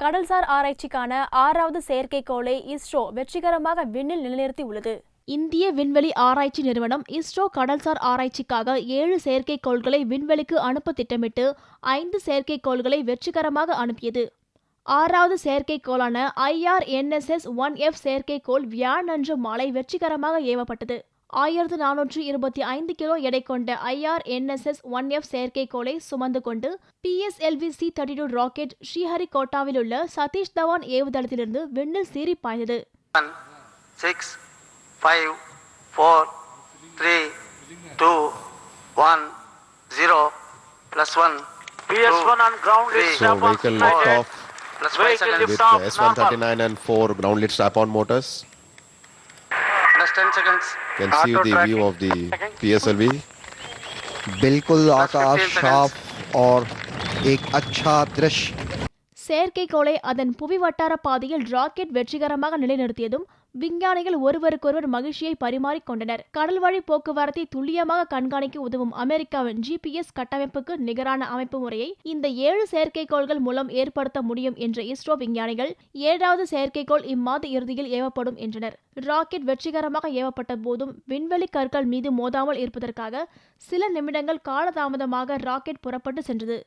கடல்சார் ஆராய்ச்சிக்கான 6வது செயற்கைக்கோளை இஸ்ரோ வெற்றிகரமாக விண்ணில் நிலைநிறுத்தி உள்ளது. இந்திய விண்வெளி ஆராய்ச்சி நிறுவனம் இஸ்ரோ கடல்சார் ஆராய்ச்சிக்காக 7 செயற்கைக்கோள்களை விண்வெளிக்கு அனுப்ப திட்டமிட்டு 5 செயற்கைக்கோள்களை வெற்றிகரமாக அனுப்பியது. 6வது செயற்கைக்கோளான IRNSS-1F செயற்கைக்கோள் வியாழனன்று மாலை வெற்றிகரமாக ஏவப்பட்டது. 1425 கிலோ எடை கொண்ட IRNSS-1F செயற்கைக்கோளை சுமந்து கொண்டு PSLV-C-32 ராக்கெட் ஸ்ரீஹரிகோட்டாவில் உள்ள சதீஷ் தவான் ஏவுதளத்திலிருந்து விண்ணில் சீறி பாய்ந்தது. 6, 5, 4, 3, 2, 1, 0, +1. PS1 on ground lit So vehicle lift off with S139 and 4 ground lit strap-on motors. +10 seconds. Can see the view of the PSLV. बिल्कुल आकाश साफ और एक अच्छा दृश्य. செயற்கைக்கோளை அதன் புவி வட்டார பாதையில் ராக்கெட் வெற்றிகரமாக நிலைநிறுத்தியதும் விஞ்ஞானிகள் ஒருவருக்கொருவர் மகிழ்ச்சியை பரிமாறிக்கொண்டனர். கடல்வழி போக்குவரத்தை துல்லியமாக கண்காணிக்க உதவும் அமெரிக்காவின் GPS கட்டமைப்புக்கு நிகரான அமைப்பு முறையை இந்த 7 செயற்கைக்கோள்கள் மூலம் ஏற்படுத்த முடியும் என்ற இஸ்ரோ விஞ்ஞானிகள் 7வது செயற்கைக்கோள் இம்மாத இறுதியில் ஏவப்படும் என்றனர். ராக்கெட் வெற்றிகரமாக ஏவப்பட்ட போதும் விண்வெளி கற்கள் மீது மோதாமல் இருப்பதற்காக சில நிமிடங்கள் காலதாமதமாக ராக்கெட் புறப்பட்டு சென்றது.